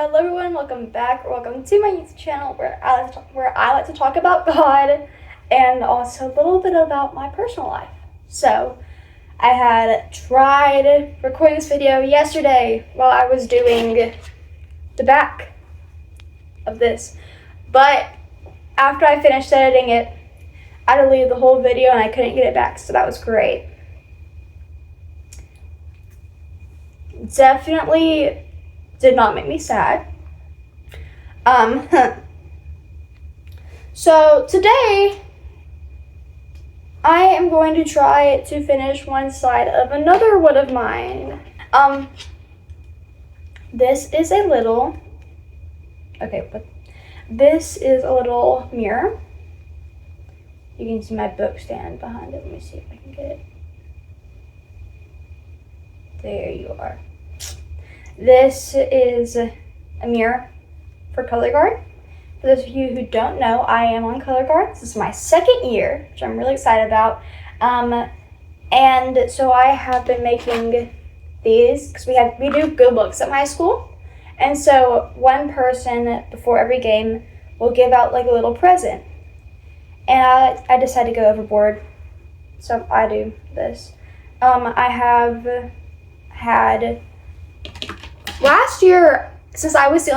Hello everyone, welcome back, or welcome to my YouTube channel where I like to talk about God and also a little bit about my personal life. So, I had tried recording this video yesterday while I was doing the back of this, but after I finished editing it, I deleted the whole video and I couldn't get it back, so that was great. Definitely did not make me sad. So today I am going to try to finish one side of another one of mine. This is a little mirror. You can see my book stand behind it. Let me see if I can get it. There you are. This is a mirror for color guard. For those of you who don't know, I am on color guard. This is my second year, which I'm really excited about. And so I have been making these because we do good looks at my school. And so one person before every game will give out like a little present. And I decided to go overboard, so I do this. I have had last year, since I was the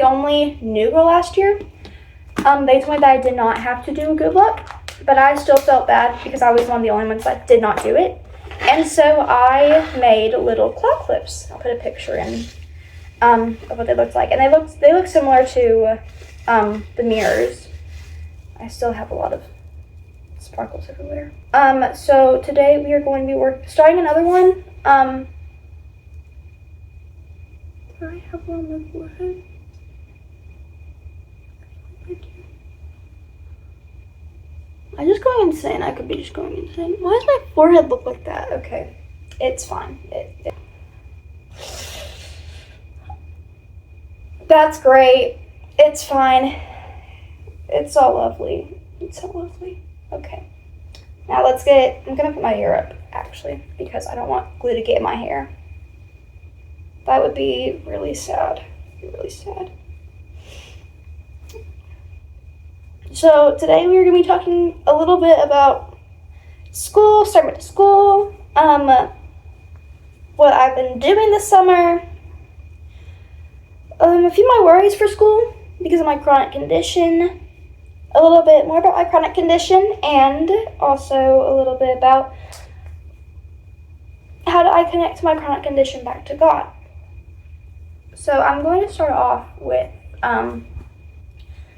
only new girl last year, they told me that I did not have to do a good look, but I still felt bad because I was one of the only ones that did not do it. And so I made little claw clips. I'll put a picture in of what they looked like, and they look similar to the mirrors. I still have a lot of sparkles everywhere. So today we are going to be starting another one. Do I have one on my forehead? I'm just going insane. I could be just going insane. Why does my forehead look like that? Okay, it's fine. That's great. It's fine. It's all lovely. It's so lovely. Okay. Now I'm gonna put my hair up, actually, because I don't want glue to get in my hair. That would be really sad. Really sad. So today we are gonna be talking a little bit about school, starting with school, what I've been doing this summer, a few of my worries for school because of my chronic condition, a little bit more about my chronic condition, and also a little bit about how do I connect my chronic condition back to God. So I'm going to start off with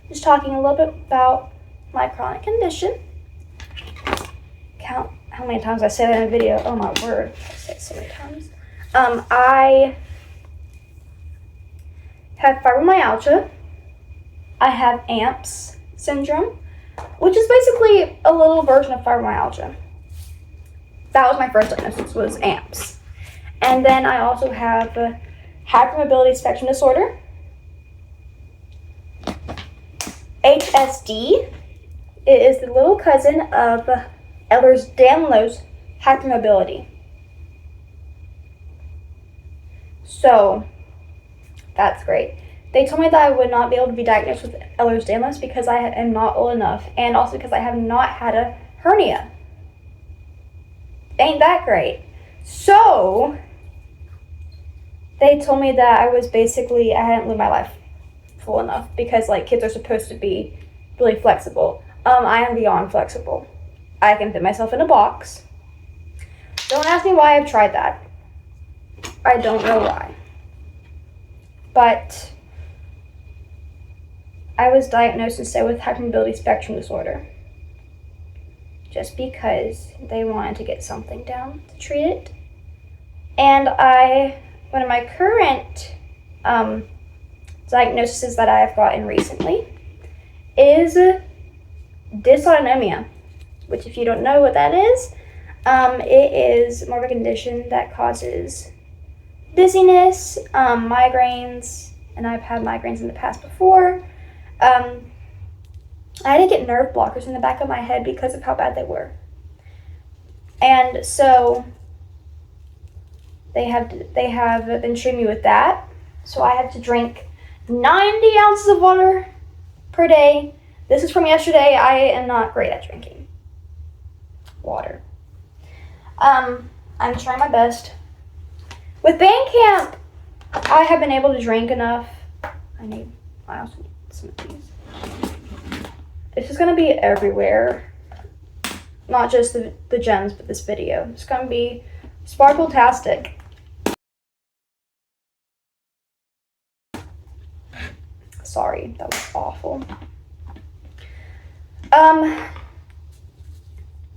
just talking a little bit about my chronic condition. Count how many times I say that in a video. Oh my word, I say it so many times. I have fibromyalgia. I have AMPS syndrome, which is basically a little version of fibromyalgia. That was my first diagnosis, was AMPS. And then I also have hypermobility spectrum disorder, HSD. It is the little cousin of Ehlers-Danlos hypermobility. So that's great. They told me that I would not be able to be diagnosed with Ehlers-Danlos because I am not old enough, and also because I have not had a hernia. Ain't that great? So they told me that I hadn't lived my life full enough because like kids are supposed to be really flexible. I am beyond flexible. I can fit myself in a box. Don't ask me why I've tried that. I don't know why. But I was diagnosed instead with hypermobility spectrum disorder just because they wanted to get something down to treat it. And one of my current diagnoses that I have gotten recently is dysautonomia, which if you don't know what that is, it is more of a condition that causes dizziness, migraines, and I've had migraines in the past before. I had to get nerve blockers in the back of my head because of how bad they were. And so they have been treating me with that So I have to drink 90 ounces of water per day. This is from yesterday. I am not great at drinking water. I'm trying my best. With band camp, I have been able to drink enough. I also need some of these. It's just gonna be everywhere. Not just the gems, but this video. It's gonna be sparkle-tastic. Sorry, that was awful.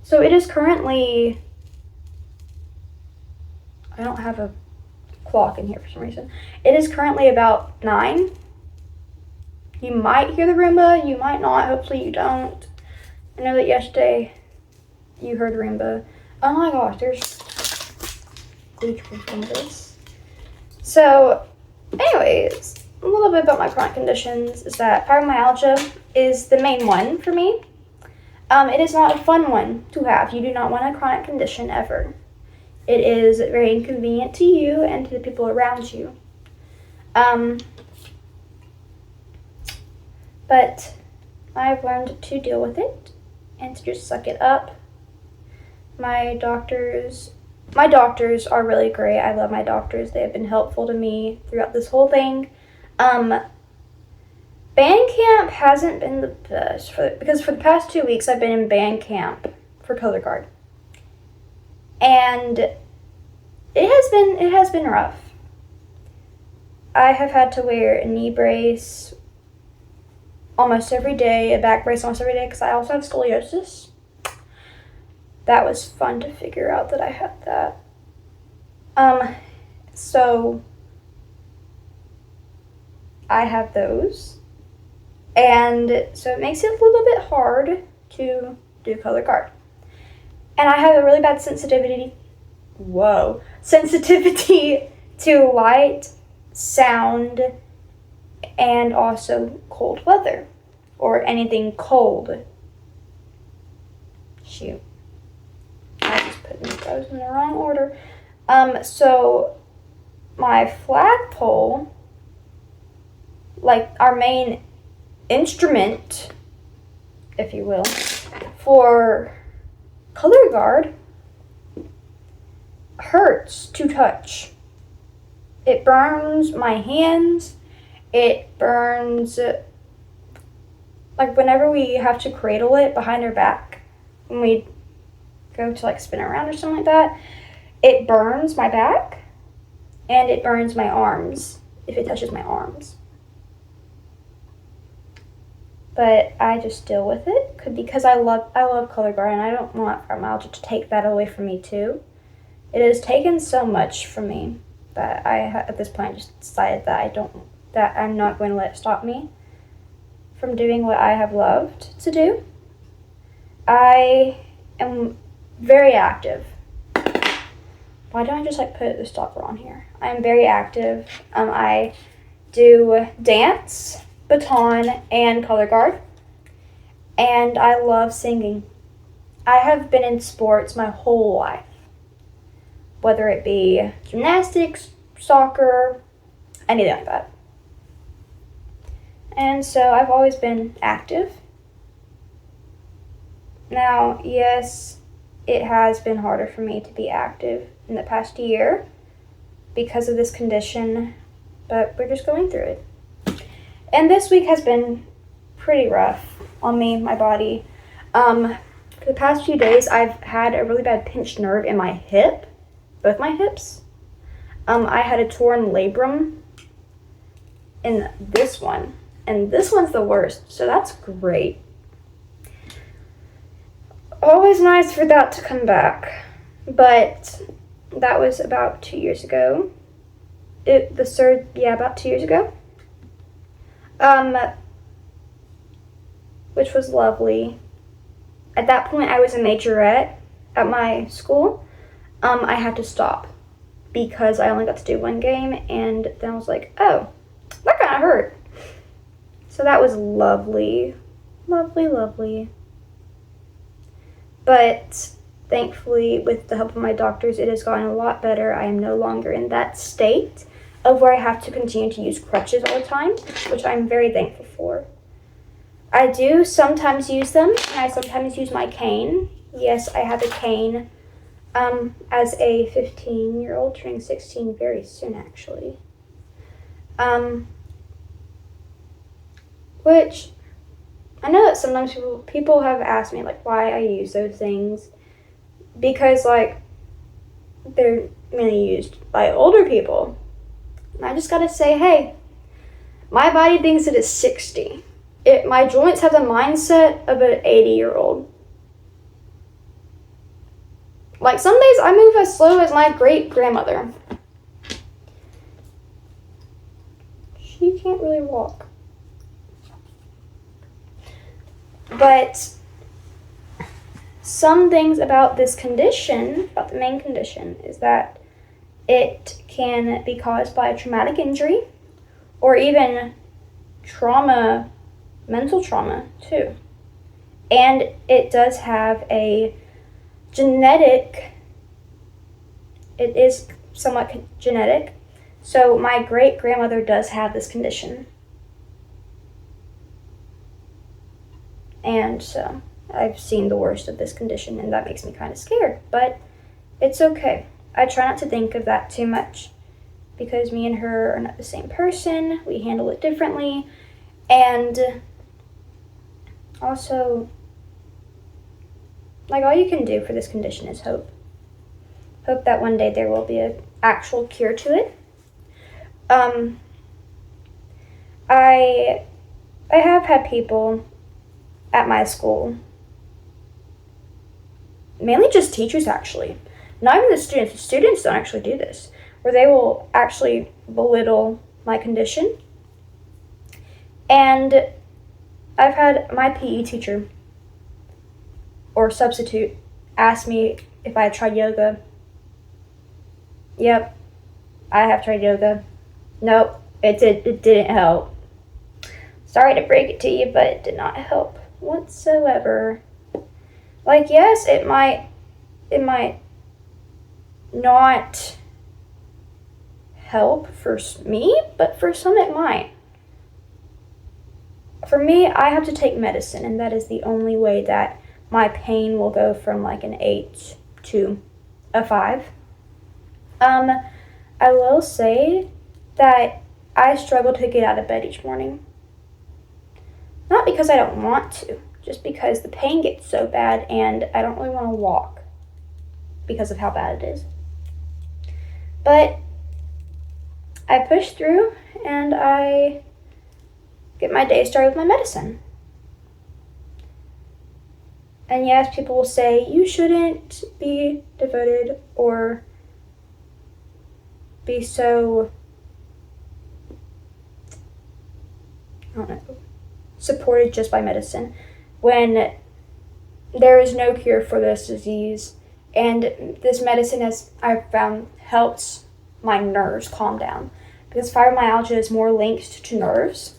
So it is currently, I don't have a clock in here for some reason. It is currently about 9. You might hear the Roomba, you might not, hopefully you don't. I know that yesterday you heard Roomba. Oh my gosh, there's glue from this. So, anyways, a little bit about my chronic conditions is that fibromyalgia is the main one for me. It is not a fun one to have. You do not want a chronic condition ever. It is very inconvenient to you and to the people around you. But I've learned to deal with it and to just suck it up. My doctors are really great. I love my doctors. They have been helpful to me throughout this whole thing. Band camp hasn't been the best because for the past 2 weeks I've been in band camp for color guard. And it has been rough. I have had to wear a knee brace almost every day, a back brace almost every day because I also have scoliosis. That was fun to figure out that I had that. So I have those. And so it makes it a little bit hard to do color guard. And I have a really bad sensitivity to light, sound, and also cold weather or anything cold. Shoot. I just put those in the wrong order. So my flagpole, like our main instrument, if you will, for color guard, hurts to touch. It burns my hands. It burns, like whenever we have to cradle it behind our back, when we go to like spin around or something like that, it burns my back and it burns my arms if it touches my arms. But I just deal with it because I love color guard and I don't want fibromyalgia to take that away from me too. It has taken so much from me that I at this point just decided that I'm not going to let it stop me from doing what I have loved to do. I am very active. Why don't I just like put the stopper on here? I'm very active. I do dance, baton, and color guard. And I love singing. I have been in sports my whole life. Whether it be gymnastics, soccer, anything like that. And so I've always been active. Now, yes, it has been harder for me to be active in the past year because of this condition, but we're just going through it. And this week has been pretty rough on me, my body. For the past few days, I've had a really bad pinched nerve in my hip, both my hips. I had a torn labrum in this one, and this one's the worst, so that's great. Always nice for that to come back, but that was about 2 years ago. About 2 years ago. Which was lovely. At that point, I was a majorette at my school. I had to stop because I only got to do one game, and then I was like, oh, that kind of hurt. So that was lovely. Lovely, lovely. But thankfully, with the help of my doctors, it has gotten a lot better. I am no longer in that state. of where I have to continue to use crutches all the time, which I'm very thankful for. I do sometimes use them, and I sometimes use my cane. Yes, I have a cane as a 15-year-old, turning 16 very soon, actually. Which I know that sometimes people have asked me, like, why I use those things. Because, like, they're mainly used by older people. And I just gotta say, hey, my body thinks it is 60. My joints have the mindset of an 80-year-old. Like, some days I move as slow as my great-grandmother. She can't really walk. But some things about this condition, about the main condition, is that it can be caused by a traumatic injury or even trauma, mental trauma too. And it does have a genetic, it is somewhat genetic. So my great-grandmother does have this condition. And so I've seen the worst of this condition, and that makes me kind of scared. But it's okay. I try not to think of that too much because me and her are not the same person. We handle it differently. And also, like, all you can do for this condition is hope. Hope that one day there will be an actual cure to it. I have had people at my school, mainly just teachers actually, not even the students. The students don't actually do this, where they will actually belittle my condition. And I've had my PE teacher or substitute ask me if I had tried yoga. Yep, I have tried yoga. Nope, it didn't help. Sorry to break it to you, but it did not help whatsoever. Like, yes, it might not help for me, but for some it might. For me, I have to take medicine, and that is the only way that my pain will go from like an 8 to a 5. I will say that I struggle to get out of bed each morning. Not because I don't want to, just because the pain gets so bad and I don't really want to walk because of how bad it is. But I push through and I get my day started with my medicine. And yes, people will say you shouldn't be devoted or be so, I don't know, supported just by medicine when there is no cure for this disease. And this medicine, as I've found, helps my nerves calm down because fibromyalgia is more linked to nerves.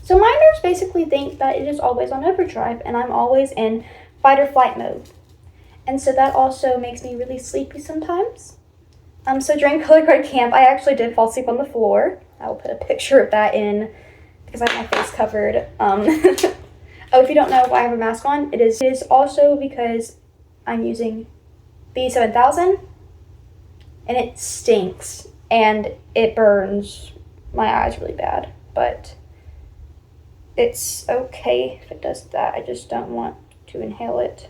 So my nerves basically think that it is always on overdrive and I'm always in fight or flight mode. And so that also makes me really sleepy sometimes. So during color guard camp, I actually did fall asleep on the floor. I will put a picture of that in because I have my face covered. Oh, if you don't know why I have a mask on, it is also because I'm using B7000 and it stinks and it burns my eyes really bad. But it's okay if it does that. I just don't want to inhale it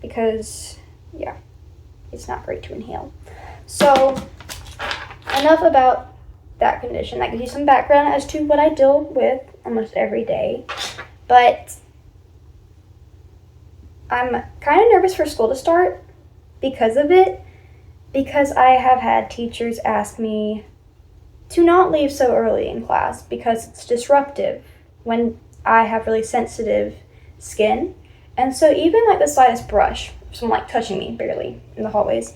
because, yeah, it's not great to inhale. So, enough about that condition. That gives you some background as to what I deal with almost every day. But I'm kind of nervous for school to start because of it, because I have had teachers ask me to not leave so early in class because it's disruptive when I have really sensitive skin. And so even like the slightest brush, someone like touching me barely in the hallways,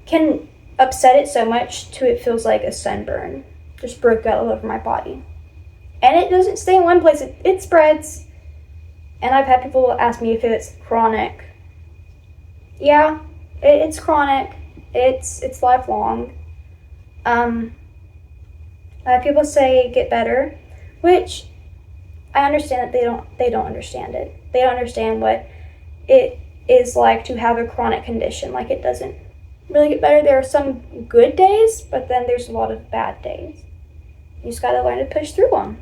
can upset it so much to it feels like a sunburn just broke out all over my body. And it doesn't stay in one place, it spreads. And I've had people ask me if it's chronic. Yeah, it's chronic. It's lifelong. A lot of people say get better, which I understand that they don't understand it. They don't understand what it is like to have a chronic condition. Like, it doesn't really get better. There are some good days, but then there's a lot of bad days. You just gotta learn to push through them.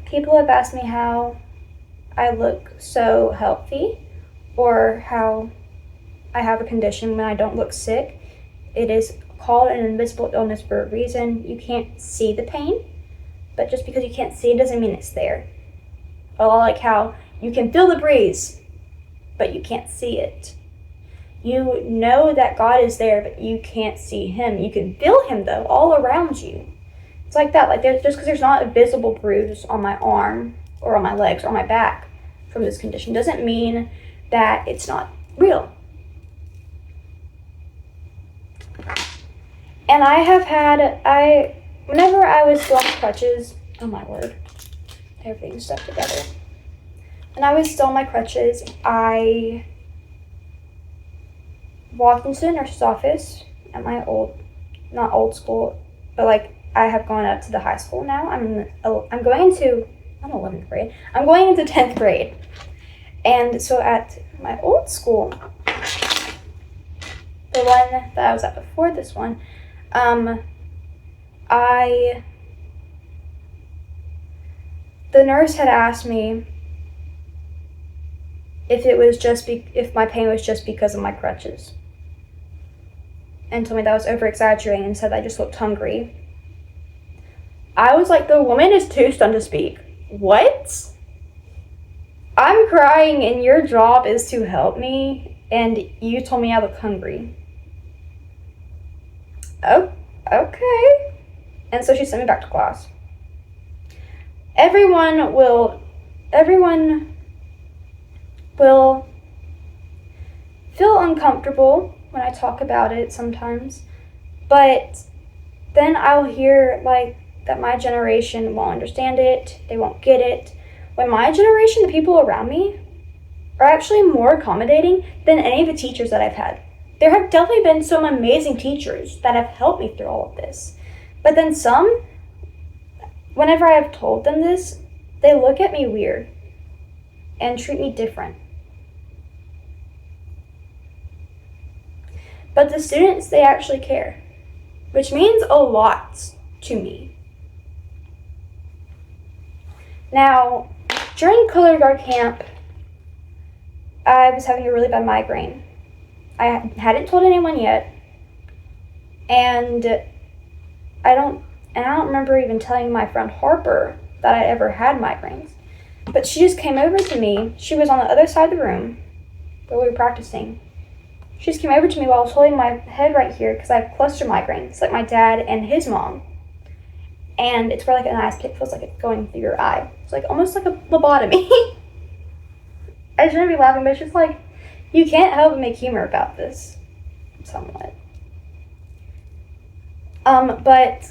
People have asked me how I look so healthy, or how I have a condition when I don't look sick. It is called an invisible illness for a reason. You can't see the pain, but just because you can't see it doesn't mean it's there. A lot like how you can feel the breeze, but you can't see it. You know that God is there, but you can't see him. You can feel him, though, all around you. It's like that. Like, just because there's not a visible bruise on my arm or on my legs or on my back from this condition doesn't mean that it's not real. And whenever I was still on crutches, oh my word, everything's stuck together. When I was still on my crutches, I walked into the nurse's office at my not old school, but like, I have gone up to the high school now. I'm going into 11th grade. I'm going into 10th grade. And so at my old school, the one that I was at before this one, the nurse had asked me if my pain was just because of my crutches, and told me that I was over-exaggerating and said I just looked hungry. I was like, the woman is too stunned to speak. What? I'm crying and your job is to help me, and you told me I look hungry. Oh, okay. And so she sent me back to class. Everyone will feel uncomfortable when I talk about it sometimes, but then I'll hear like that my generation won't understand it, they won't get it. When my generation, the people around me, are actually more accommodating than any of the teachers that I've had. There have definitely been some amazing teachers that have helped me through all of this. But then some, whenever I have told them this, they look at me weird and treat me different. But the students, they actually care, which means a lot to me. Now, during color guard camp, I was having a really bad migraine. I hadn't told anyone yet, and I don't remember even telling my friend Harper that I ever had migraines. But she just came over to me. She was on the other side of the room where we were practicing. She just came over to me while I was holding my head right here because I have cluster migraines, like my dad and his mom. And it's where like an ice pick feels like it's going through your eye. It's like almost like a lobotomy. I shouldn't be laughing, but it's just like, you can't help but make humor about this, somewhat. But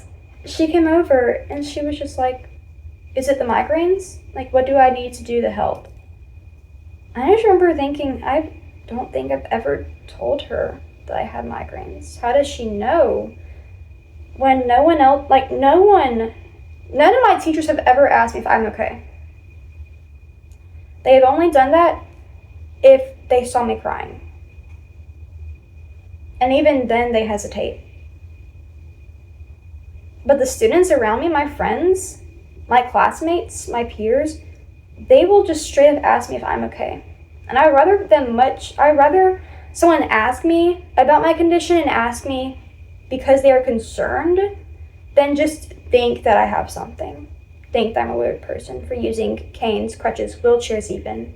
she came over and she was just like, is it the migraines? Like, what do I need to do to help? I just remember thinking, I don't think I've ever told her that I had migraines. How does she know? When no one else, like none of my teachers have ever asked me if I'm okay. They have only done that if they saw me crying. And even then they hesitate. But the students around me, my friends, my classmates, my peers, they will just straight up ask me if I'm okay. And I'd rather someone ask me about my condition and ask me because they are concerned than just think that I have something. Think that I'm a weird person for using canes, crutches, wheelchairs even.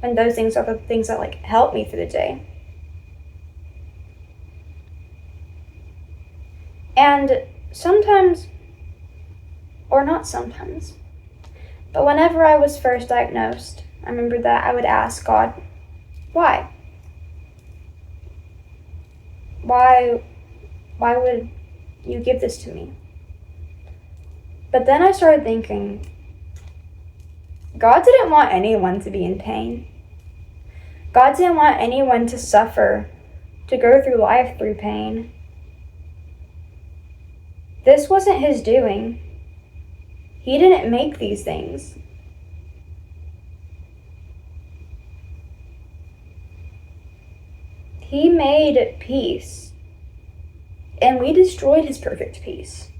And those things are the things that like help me through the day. And sometimes, or not sometimes, but whenever I was first diagnosed, I remember that I would ask God, why? Why would you give this to me? But then I started thinking, God didn't want anyone to be in pain. God didn't want anyone to suffer to go through life through pain. This wasn't his doing. He didn't make these things. He made peace, and we destroyed his perfect peace.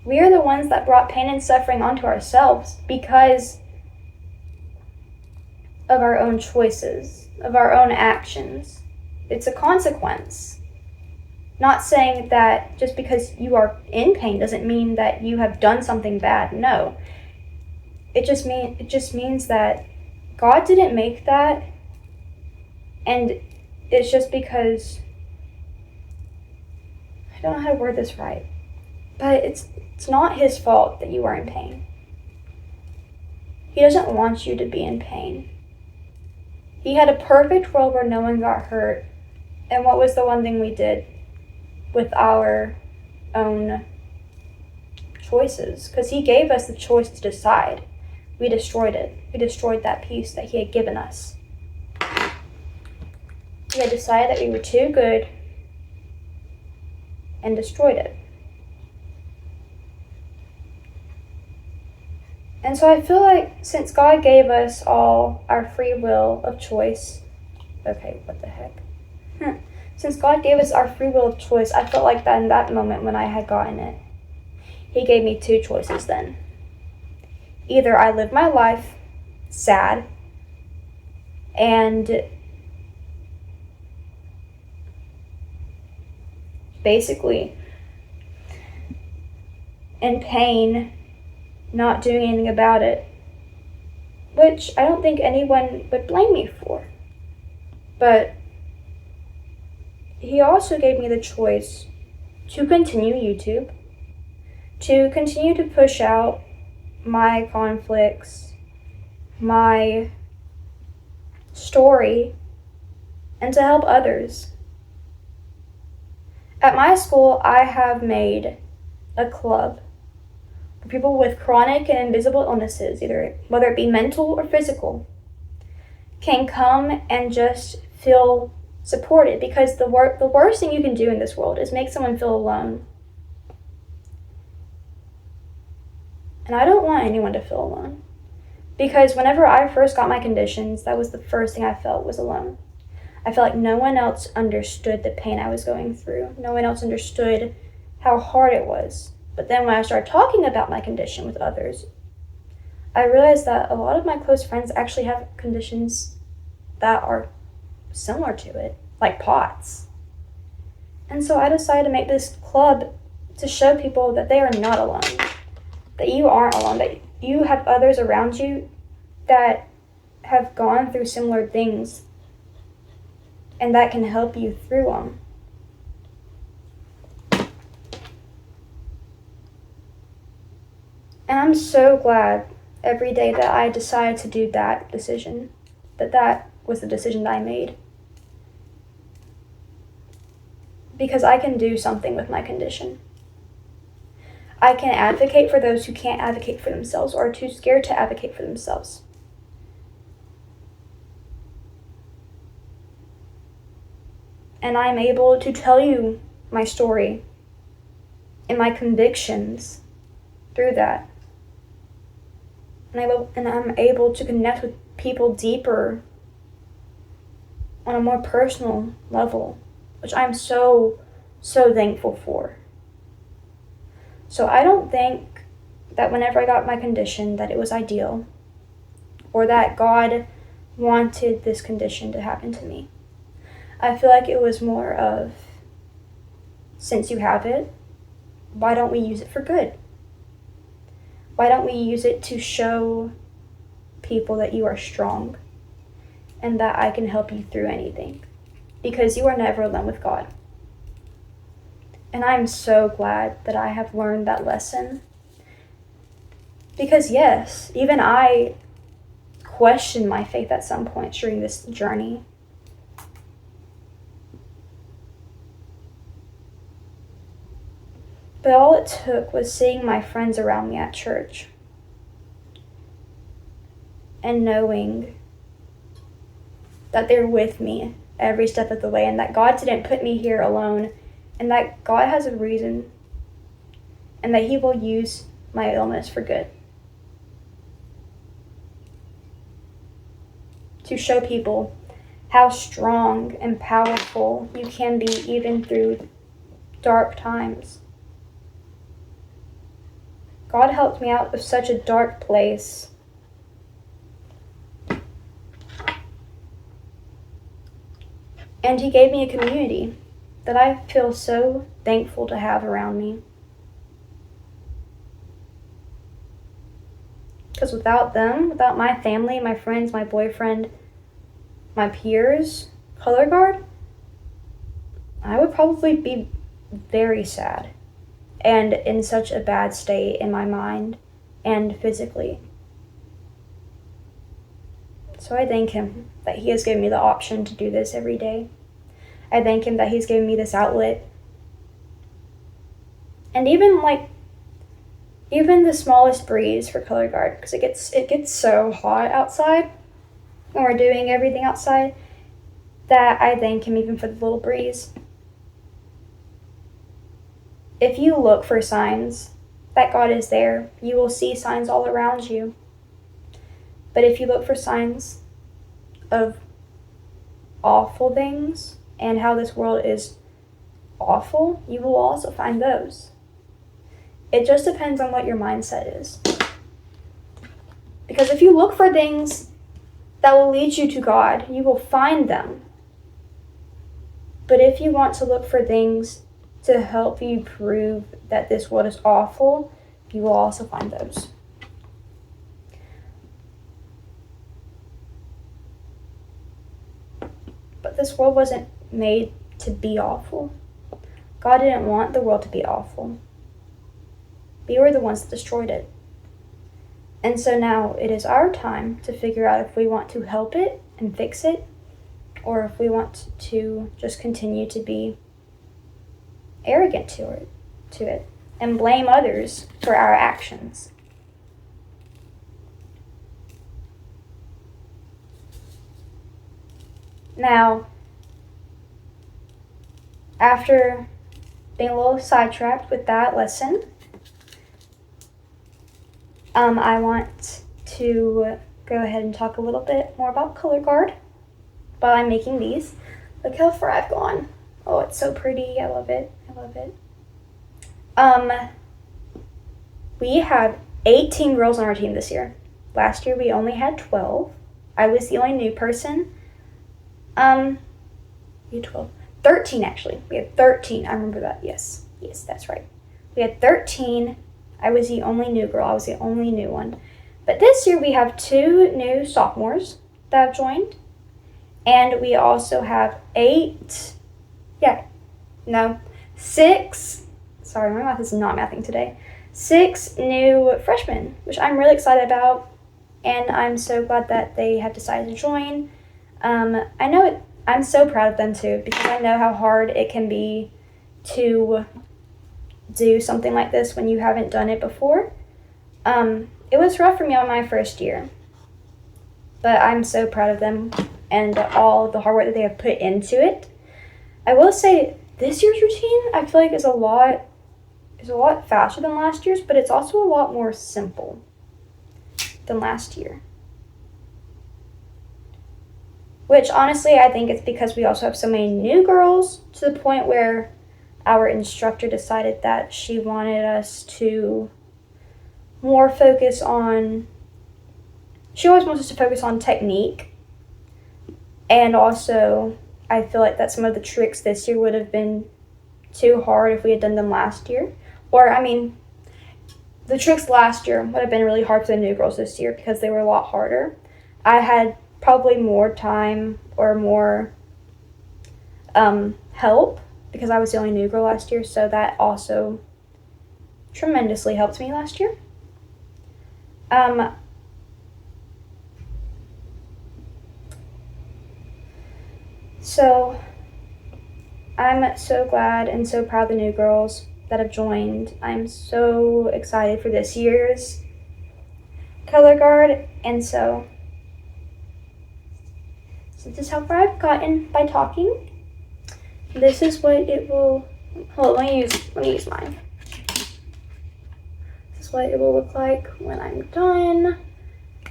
We are the ones that brought pain and suffering onto ourselves because of our own choices, of our own actions. It's a consequence. Not saying that just because you are in pain doesn't mean that you have done something bad. No. It just means that God didn't make that, and it's just because I don't know how to word this right. But it's not his fault that you are in pain. He doesn't want you to be in pain. He had a perfect world where no one got hurt. And what was the one thing we did with our own choices? Because he gave us the choice to decide. We destroyed it. We destroyed that peace that he had given us. We had decided that we were too good and destroyed it. And so I feel like since God gave us all our free will of choice, okay, what the heck? Since God gave us our free will of choice, I felt like that in that moment when I had gotten it, he gave me two choices then. Either I live my life sad and basically in pain, not doing anything about it, which I don't think anyone would blame me for. But he also gave me the choice to continue YouTube, to continue to push out my conflicts, my story, and to help others. At my school, I have made a club for people with chronic and invisible illnesses, whether it be mental or physical, can come and just feel supported, because the worst thing you can do in this world is make someone feel alone. And I don't want anyone to feel alone, because whenever I first got my conditions, that was the first thing I felt was alone. I felt like no one else understood the pain I was going through. No one else understood how hard it was. But then when I started talking about my condition with others, I realized that a lot of my close friends actually have conditions that are similar to it, like POTS. And so I decided to make this club to show people that they are not alone, that you aren't alone, that you have others around you that have gone through similar things and that can help you through them. And I'm so glad every day that I decided to do that decision, that was the decision that I made. Because I can do something with my condition. I can advocate for those who can't advocate for themselves or are too scared to advocate for themselves. And I'm able to tell you my story and my convictions through that. And I'm able to connect with people deeper on a more personal level, which I'm so thankful for. So I don't think that whenever I got my condition that it was ideal or that God wanted this condition to happen to me. I feel like it was more of, since you have it, why don't we use it for good? Why don't we use it to show people that you are strong and that I can help you through anything? Because you are never alone with God. And I'm so glad that I have learned that lesson. Because yes, even I questioned my faith at some point during this journey. But all it took was seeing my friends around me at church and knowing that they're with me every step of the way, and that God didn't put me here alone, and that God has a reason, and that He will use my illness for good. To show people how strong and powerful you can be even through dark times. God helped me out of such a dark place. And He gave me a community that I feel so thankful to have around me. Because without them, without my family, my friends, my boyfriend, my peers, color guard, I would probably be very sad and in such a bad state in my mind and physically. So I thank Him that He has given me the option to do this every day. I thank Him that He's given me this outlet. And even the smallest breeze for color guard, because it gets so hot outside when we're doing everything outside, that I thank Him even for the little breeze. If you look for signs that God is there, you will see signs all around you. But if you look for signs of awful things and how this world is awful, you will also find those. It just depends on what your mindset is. Because if you look for things that will lead you to God, you will find them. But if you want to look for things to help you prove that this world is awful, you will also find those. But this world wasn't made to be awful. God didn't want the world to be awful. We were the ones that destroyed it. And so now it is our time to figure out if we want to help it and fix it, or if we want to just continue to be arrogant to it and blame others for our actions. Now, after being a little sidetracked with that lesson, I want to go ahead and talk a little bit more about color guard while I'm making these. Look how far I've gone. Oh, it's so pretty. I love it. I love it. We have 18 girls on our team this year. Last year we only had 12. I was the only new person. We had 12. 13 actually. We had 13. I remember that. Yes, that's right. We had 13. I was the only new girl. I was the only new one. But this year we have 2 new sophomores that have joined. And we also have 6. Sorry, my math is not mathing today. 6 new freshmen, which I'm really excited about. And I'm so glad that they have decided to join. I'm so proud of them too, because I know how hard it can be to do something like this when you haven't done it before. It was rough for me on my first year, but I'm so proud of them and all the hard work that they have put into it. I will say this year's routine I feel like is a lot faster than last year's, but it's also a lot more simple than last year. Which honestly I think it's because we also have so many new girls, to the point where our instructor decided that she wanted us to more focus on, she always wants us to focus on technique. And also, I feel like that some of the tricks this year would have been too hard if we had done them last year. The tricks last year would have been really hard for the new girls this year because they were a lot harder. I had probably more time or more help because I was the only new girl last year, so that also tremendously helped me last year. So I'm so glad and so proud of the new girls that have joined. I'm so excited for this year's color guard, and so So this is how far I've gotten by talking. This is what it will, hold on, let me use mine. This is what it will look like when I'm done.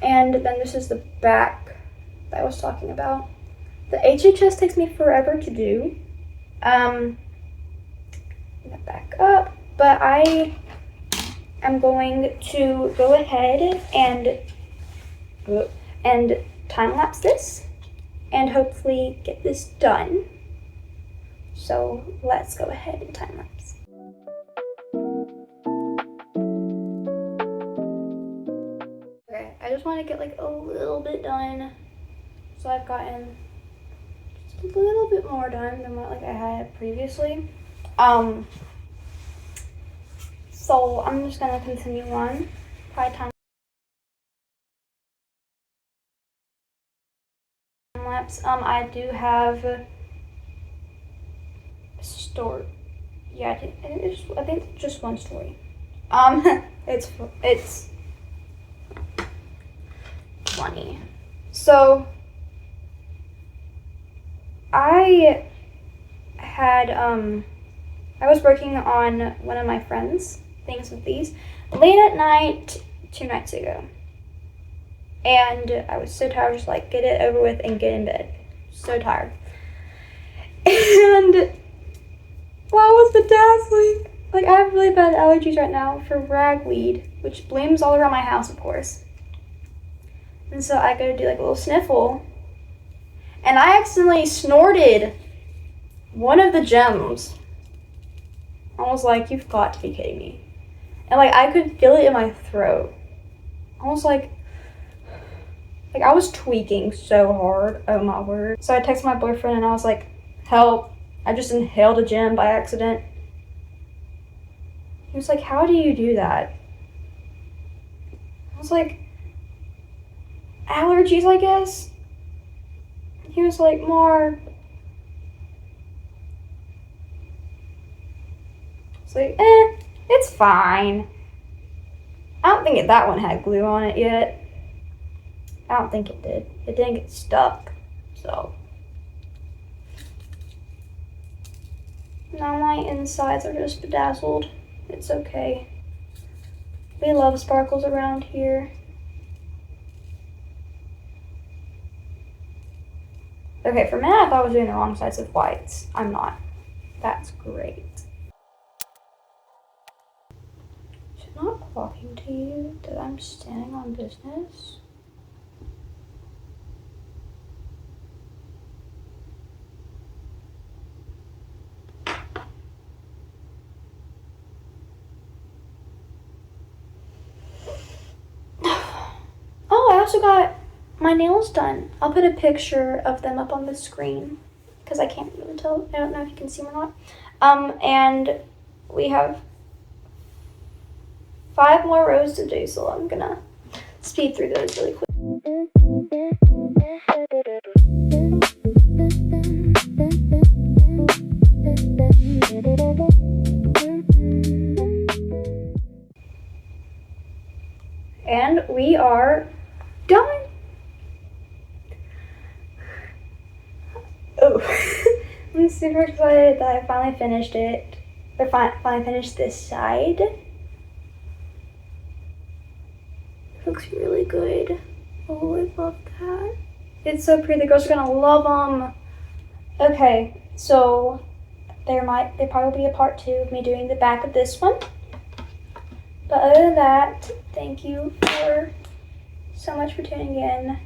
And then this is the back that I was talking about. The HHS takes me forever to do. Back up, but I am going to go ahead and time lapse this and hopefully get this done. So let's go ahead and time lapse. Okay, I just want to get like a little bit done. So I've gotten just a little bit more done than what like I had previously. So I'm just gonna continue on. Probably time lapse. I do have a story. Yeah, I think just one story. It's funny. So I had I was working on one of my friends' things with these late at night 2 nights ago. And I was so tired, just like get it over with and get in bed. So tired. And what was bedazzling? Like I have really bad allergies right now for ragweed, which blooms all around my house, of course. And so I go to do like a little sniffle, and I accidentally snorted one of the gems. I was like, you've got to be kidding me. And like I could feel it in my throat. Almost like I was tweaking so hard. Oh my word. So I texted my boyfriend and I was like, help. I just inhaled a gem by accident. He was like, how do you do that? I was like, allergies, I guess. He was like, more. It's like, it's fine. I don't think that one had glue on it yet. I don't think it did. It didn't get stuck, so. Now my insides are just bedazzled. It's okay. We love sparkles around here. Okay, for a minute I thought I was doing the wrong sides with whites. I'm not. That's great. Is it not talking to you that I'm standing on business? Oh, I also got my nails done. I'll put a picture of them up on the screen because I can't really tell. I don't know if you can see them or not. And we have 5 more rows to do, so I'm gonna speed through those really quick. And we are done. Oh, I'm super excited that I finally finished it. Or finally finished this side. It looks really good. Oh, I love that. It's so pretty. The girls are gonna love them. Okay, so there probably be a part 2 of me doing the back of this one. But other than that, thank you so much for tuning in.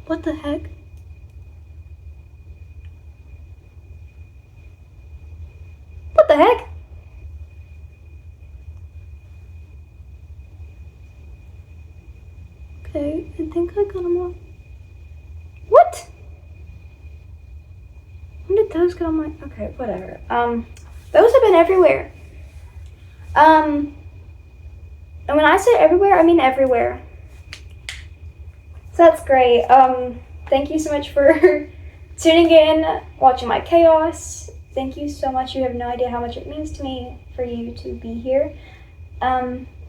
What the heck? What the heck? Okay, I think I got them all. What? When did those go on my... Okay, whatever. Those have been everywhere. And when I say everywhere, I mean everywhere. So that's great. Thank you so much for tuning in, watching my chaos. Thank you so much. You have no idea how much it means to me for you to be here.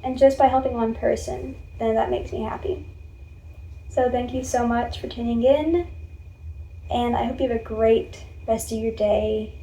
And just by helping one person, then that makes me happy. So thank you so much for tuning in, and I hope you have a great rest of your day